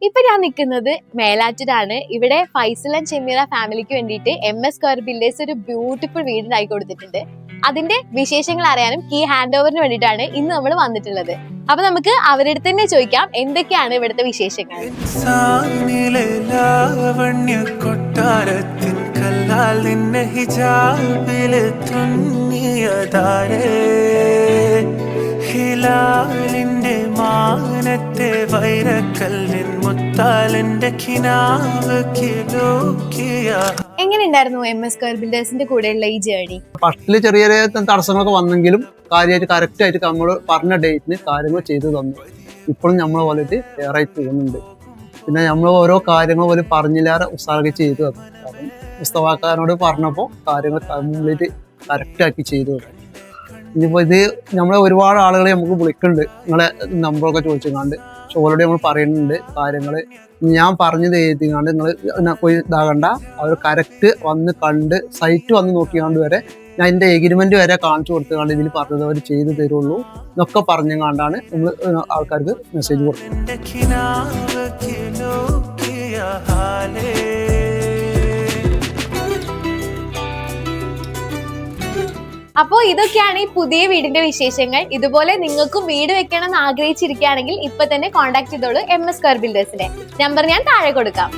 ഇപ്പൊ ഞാൻ നിൽക്കുന്നത് മേലാറ്റൂരാണ്. ഇവിടെ ഫൈസൽ ആൻഡ് ഷമീറ ഫാമിലിക്ക് വേണ്ടിയിട്ട് MS സ്ക്വയർ ബിൽഡേഴ്സ് ഒരു ബ്യൂട്ടിഫുൾ വീടുണ്ടാക്കി കൊടുത്തിട്ടുണ്ട്. അതിന്റെ വിശേഷങ്ങൾ അറിയാനും കീ ഹാൻഡ് ഓവറിന് വേണ്ടിയിട്ടാണ് ഇന്ന് നമ്മൾ വന്നിട്ടുള്ളത്. അപ്പൊ നമുക്ക് അവരുടെ അടുത്ത് തന്നെ ചോദിക്കാം എന്തൊക്കെയാണ് ഇവിടുത്തെ വിശേഷങ്ങൾ. ഹിലാലിന്റെ മാനത്തെ വൈരക്കല്ലിൻ മുത്താലിന്റെ കിനാവ് കിലോക്കിയ. എങ്ങനെയുണ്ടായിരുന്നു MS സ്ക്വയർ ബിൽഡേഴ്സിന്റെ കൂടെയുള്ള ഈ ജേർണി? ഫസ്റ്റില് ചെറിയ ചെറിയ തടസ്സങ്ങളൊക്കെ വന്നെങ്കിലും കാര്യമായിട്ട് കറക്റ്റ് ആയിട്ട് നമ്മൾ പറഞ്ഞ ഡേറ്റിന് കാര്യങ്ങൾ ചെയ്തു തന്നു. ഇപ്പോഴും നമ്മളെ പോലെ ക്ലിയർ ആയി പോകുന്നുണ്ട്. പിന്നെ നമ്മൾ ഓരോ കാര്യങ്ങൾ പോലെ പറഞ്ഞില്ലാതെ ഉത്സാഹം ചെയ്തു തന്നു. കാരണം പുസ്തകക്കാരനോട് പറഞ്ഞപ്പോൾ കാര്യങ്ങൾ കംപ്ലീറ്റ് കറക്റ്റാക്കി ചെയ്തു തന്നു. ഇനിയിപ്പോൾ ഇത് നമ്മളെ ഒരുപാട് ആളുകളെ നമുക്ക് വിളിക്കുന്നുണ്ട്, നിങ്ങളെ നമ്പറൊക്കെ ചോദിച്ചുകൊണ്ട്. പക്ഷെ ഓൾറെഡി നമ്മൾ പറയുന്നുണ്ട് കാര്യങ്ങൾ. ഞാൻ പറഞ്ഞത് എഴുതിങ്ങാണ്ട് നിങ്ങൾ പോയി ഇതാകണ്ട, അവർ കറക്റ്റ് വന്ന് കണ്ട് സൈറ്റ് വന്ന് നോക്കിയാണ്ട് വരെ ഞാൻ എൻ്റെ എഗ്രിമെന്റ് വരെ കാണിച്ചു കൊടുത്തുകൊണ്ട് ഇതിൽ പറഞ്ഞത് അവർ ചെയ്തു തരുള്ളൂ എന്നൊക്കെ പറഞ്ഞുകൊണ്ടാണ് നമ്മൾ ആൾക്കാർക്ക് മെസ്സേജ് കൊടുക്കുന്നത്. അപ്പോൾ ഇതൊക്കെയാണ് ഈ പുതിയ വീടിന്റെ വിശേഷങ്ങൾ. ഇതുപോലെ നിങ്ങൾക്കും വീട് വെക്കണം എന്ന് ആഗ്രഹിച്ചിരിക്കുകയാണെങ്കിൽ ഇപ്പൊ തന്നെ കോൺടാക്ട് ചെയ്തോളൂ MS സ്ക്വയർ ബിൽഡേഴ്സിന്റെ നമ്പർ ഞാൻ താഴെ കൊടുക്കാം.